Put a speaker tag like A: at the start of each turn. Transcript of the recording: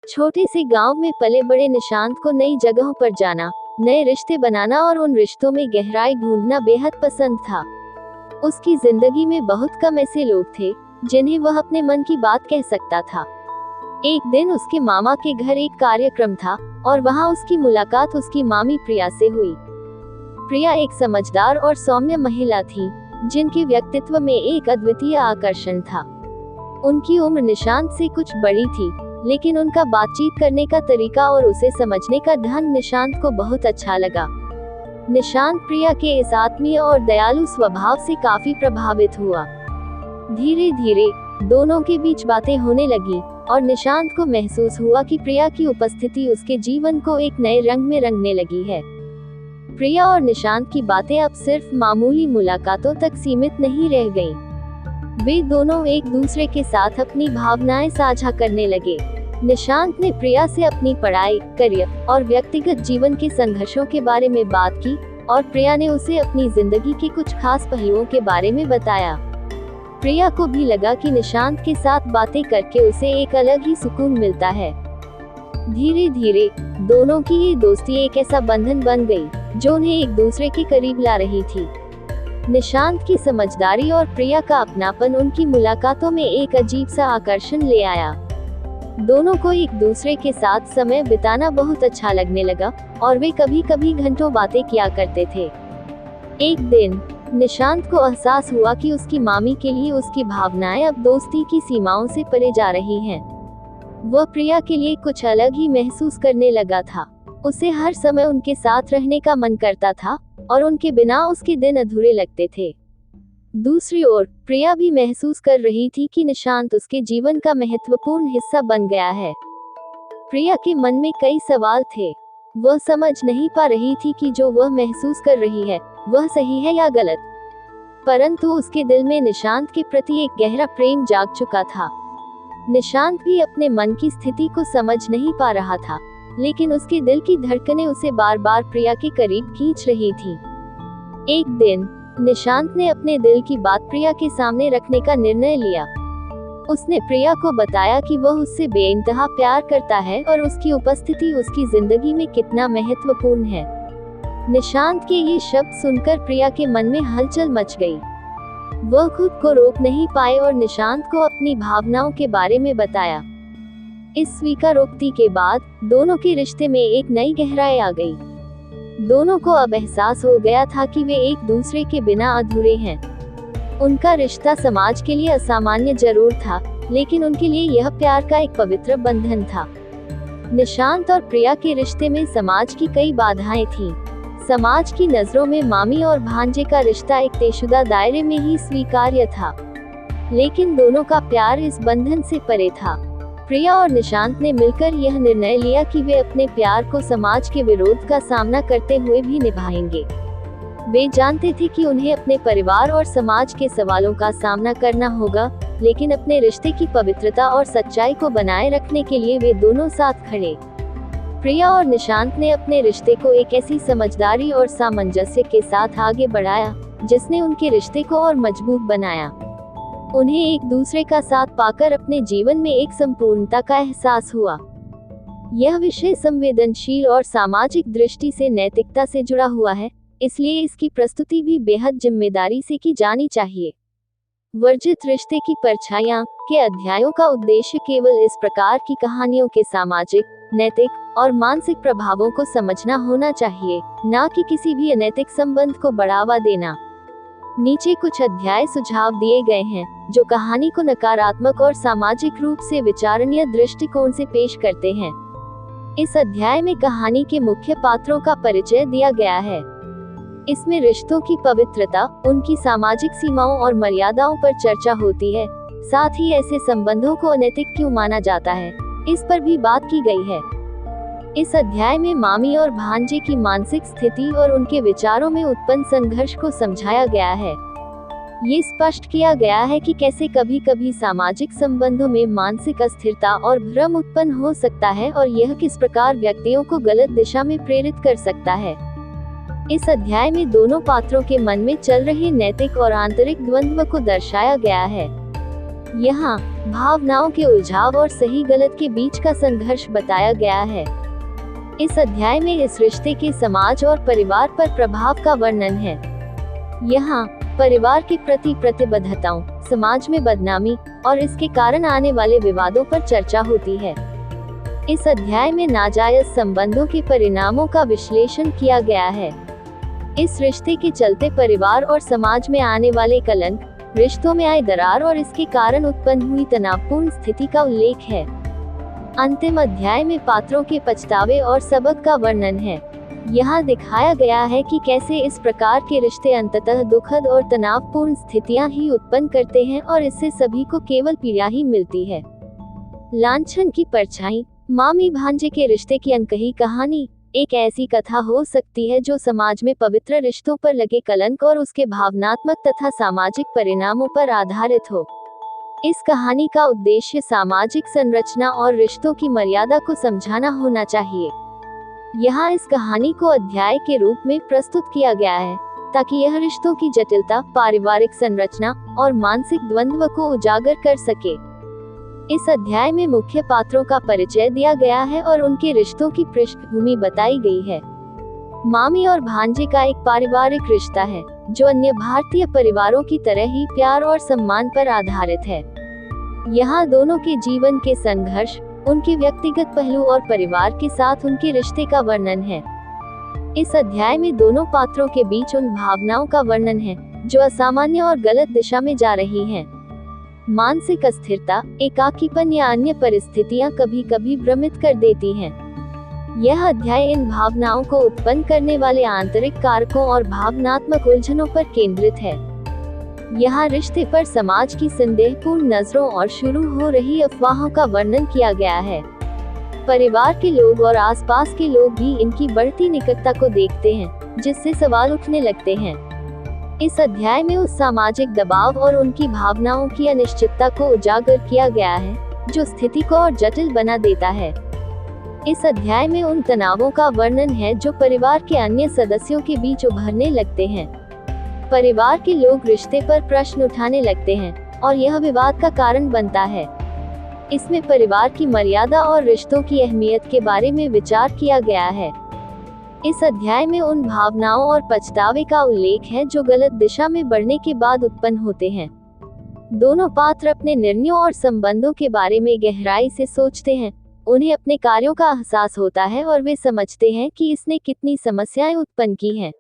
A: छोटे से गांव में पले बड़े निशांत को नई जगहों पर जाना, नए रिश्ते बनाना और उन रिश्तों में गहराई ढूंढना बेहद पसंद था। उसकी जिंदगी में बहुत कम ऐसे लोग थे जिन्हें वह अपने मन की बात कह सकता था। एक दिन उसके मामा के घर एक कार्यक्रम था और वहां उसकी मुलाकात उसकी मामी प्रिया से हुई। प्रिया एक समझदार और सौम्य महिला थी जिनके व्यक्तित्व में एक अद्वितीय आकर्षण था। उनकी उम्र निशांत से कुछ बड़ी थी, लेकिन उनका बातचीत करने का तरीका और उसे समझने का ढंग निशांत को बहुत अच्छा लगा। निशांत प्रिया के इस आत्मीय और दयालु स्वभाव से काफी प्रभावित हुआ। धीरे धीरे दोनों के बीच बातें होने लगी और निशांत को महसूस हुआ कि प्रिया की उपस्थिति उसके जीवन को एक नए रंग में रंगने लगी है। प्रिया और निशांत की बातें अब सिर्फ मामूली मुलाकातों तक सीमित नहीं रह गईं। वे दोनों एक दूसरे के साथ अपनी भावनाएं साझा करने लगे। निशांत ने प्रिया से अपनी पढ़ाई, करियर और व्यक्तिगत जीवन के संघर्षों के बारे में बात की और प्रिया ने उसे अपनी जिंदगी के कुछ खास पहलुओं के बारे में बताया। प्रिया को भी लगा कि निशांत के साथ बातें करके उसे एक अलग ही सुकून मिलता है। धीरे धीरे दोनों की ये दोस्ती एक ऐसा बंधन बन गई जो उन्हें एक दूसरे के करीब ला रही थी। निशांत की समझदारी और प्रिया का अपनापन उनकी मुलाकातों में एक अजीब सा आकर्षण ले आया। दोनों को एक दूसरे के साथ समय बिताना बहुत अच्छा लगने लगा और वे कभी कभी घंटों बातें किया करते थे। एक दिन निशांत को एहसास हुआ कि उसकी मामी के लिए उसकी भावनाएं अब दोस्ती की सीमाओं से परे जा रही हैं। वह प्रिया के लिए कुछ अलग ही महसूस करने लगा था। उसे हर समय उनके साथ रहने का मन करता था और उनके बिना उसके दिन अधूरे लगते थे। दूसरी ओर प्रिया भी महसूस कर रही थी कि निशांत उसके जीवन का महत्वपूर्ण हिस्सा बन गया है। प्रिया के मन में कई सवाल थे। वह समझ नहीं पा रही थी कि जो वह महसूस कर रही है वह सही है या गलत। परंतु उसके दिल में निशांत के प्रति एक गहरा प्रेम जाग चुका था। निशांत भी अपने मन की स्थिति को समझ नहीं पा रहा था, लेकिन उसके दिल की धड़कनें उसे बार बार प्रिया के करीब खींच रही थी। एक दिन निशांत ने अपने दिल की बात प्रिया के सामने रखने का निर्णय लिया। उसने प्रिया को बताया कि वह उससे बेइंतहा प्यार करता है और उसकी उपस्थिति उसकी जिंदगी में कितना महत्वपूर्ण है। निशांत के ये शब्द सुनकर प्रिया के मन में हलचल मच गई। वह खुद को रोक नहीं पाए और निशांत को अपनी भावनाओं के बारे में बताया। इस स्वीकारोक्ति के बाद दोनों के रिश्ते में एक नई गहराई आ गई। दोनों को अब एहसास हो गया था कि वे एक दूसरे के बिना अधूरे हैं। उनका रिश्ता समाज के लिए असामान्य जरूर था, लेकिन उनके लिए यह प्यार का एक पवित्र बंधन था। निशांत और प्रिया के रिश्ते में समाज की कई बाधाएं थीं। समाज की नजरों में मामी और भांजे का रिश्ता एक तयशुदा दायरे में ही स्वीकार्य था, लेकिन दोनों का प्यार इस बंधन से परे था। प्रिया और निशांत ने मिलकर यह निर्णय लिया कि वे अपने प्यार को समाज के विरोध का सामना करते हुए भी निभाएंगे। वे जानते थे कि उन्हें अपने परिवार और समाज के सवालों का सामना करना होगा, लेकिन अपने रिश्ते की पवित्रता और सच्चाई को बनाए रखने के लिए वे दोनों साथ खड़े। प्रिया और निशांत ने अपने रिश्ते को एक ऐसी समझदारी और सामंजस्य के साथ आगे बढ़ाया जिसने उनके रिश्ते को और मजबूत बनाया। उन्हें एक दूसरे का साथ पाकर अपने जीवन में एक संपूर्णता का एहसास हुआ। यह विषय संवेदनशील और सामाजिक दृष्टि से नैतिकता से जुड़ा हुआ है, इसलिए इसकी प्रस्तुति भी बेहद जिम्मेदारी से की जानी चाहिए। वर्जित रिश्ते की परछाइयां के अध्यायों का उद्देश्य केवल इस प्रकार की कहानियों के सामाजिक, नैतिक और मानसिक प्रभावों को समझना होना चाहिए, न कि किसी भी अनैतिक संबंध को बढ़ावा देना। नीचे कुछ अध्याय सुझाव दिए गए हैं जो कहानी को नकारात्मक और सामाजिक रूप से विचारणीय दृष्टिकोण से पेश करते हैं। इस अध्याय में कहानी के मुख्य पात्रों का परिचय दिया गया है। इसमें रिश्तों की पवित्रता, उनकी सामाजिक सीमाओं और मर्यादाओं पर चर्चा होती है। साथ ही ऐसे संबंधों को अनैतिक क्यों माना जाता है, इस पर भी बात की गई है। इस अध्याय में मामी और भांजे की मानसिक स्थिति और उनके विचारों में उत्पन्न संघर्ष को समझाया गया है। ये स्पष्ट किया गया है कि कैसे कभी कभी सामाजिक संबंधों में मानसिक अस्थिरता और भ्रम उत्पन्न हो सकता है और यह किस प्रकार व्यक्तियों को गलत दिशा में प्रेरित कर सकता है। इस अध्याय में दोनों पात्रों के मन में चल रहे नैतिक और आंतरिक द्वंद्व को दर्शाया गया है। यहाँ भावनाओं के उलझाव और सही गलत के बीच का संघर्ष बताया गया है। इस अध्याय में इस रिश्ते के समाज और परिवार पर प्रभाव का वर्णन है। यहाँ परिवार के प्रति प्रतिबद्धताओं, समाज में बदनामी और इसके कारण आने वाले विवादों पर चर्चा होती है। इस अध्याय में नाजायज संबंधों के परिणामों का विश्लेषण किया गया है। इस रिश्ते के चलते परिवार और समाज में आने वाले कलंक, रिश्तों में आई दरार और इसके कारण उत्पन्न हुई तनावपूर्ण स्थिति का उल्लेख है। अंतिम अध्याय में पात्रों के पछतावे और सबक का वर्णन है। यहाँ दिखाया गया है कि कैसे इस प्रकार के रिश्ते अंततः दुखद और तनावपूर्ण स्थितियां ही उत्पन्न करते हैं और इससे सभी को केवल पीड़ा ही मिलती है। लांछन की परछाई, मामी भांजे के रिश्ते की अनकही कहानी एक ऐसी कथा हो सकती है जो समाज में पवित्र रिश्तों पर लगे कलंक और उसके भावनात्मक तथा सामाजिक परिणामों पर आधारित हो। इस कहानी का उद्देश्य सामाजिक संरचना और रिश्तों की मर्यादा को समझाना होना चाहिए। यहाँ इस कहानी को अध्याय के रूप में प्रस्तुत किया गया है ताकि यह रिश्तों की जटिलता, पारिवारिक संरचना और मानसिक द्वंद्व को उजागर कर सके। इस अध्याय में मुख्य पात्रों का परिचय दिया गया है और उनके रिश्तों की पृष्ठभूमि बताई गई है। मामी और भांजे का एक पारिवारिक रिश्ता है जो अन्य भारतीय परिवारों की तरह ही प्यार और सम्मान पर आधारित है। यहाँ दोनों के जीवन के संघर्ष, उनके व्यक्तिगत पहलू और परिवार के साथ उनके रिश्ते का वर्णन है। इस अध्याय में दोनों पात्रों के बीच उन भावनाओं का वर्णन है जो असामान्य और गलत दिशा में जा रही हैं। मानसिक अस्थिरता, एकाकीपन या अन्य परिस्थितियां कभी कभी भ्रमित कर देती हैं। यह अध्याय इन भावनाओं को उत्पन्न करने वाले आंतरिक कारकों और भावनात्मक उलझनों पर केंद्रित है। यहाँ रिश्ते पर समाज की संदेहपूर्ण नजरों और शुरू हो रही अफवाहों का वर्णन किया गया है। परिवार के लोग और आसपास के लोग भी इनकी बढ़ती निकटता को देखते हैं, जिससे सवाल उठने लगते हैं। इस अध्याय में उस सामाजिक दबाव और उनकी भावनाओं की अनिश्चितता को उजागर किया गया है जो स्थिति को और जटिल बना देता है। इस अध्याय में उन तनावों का वर्णन है जो परिवार के अन्य सदस्यों के बीच उभरने लगते हैं। परिवार के लोग रिश्ते पर प्रश्न उठाने लगते हैं और यह विवाद का कारण बनता है। इसमें परिवार की मर्यादा और रिश्तों की अहमियत के बारे में विचार किया गया है। इस अध्याय में उन भावनाओं और पछतावे का उल्लेख है जो गलत दिशा में बढ़ने के बाद उत्पन्न होते हैं। दोनों पात्र अपने निर्णयों और संबंधों के बारे में गहराई से सोचते हैं। उन्हें अपने कार्यों का एहसास होता है और वे समझते हैं कि इसने कितनी समस्याएं उत्पन्न की हैं।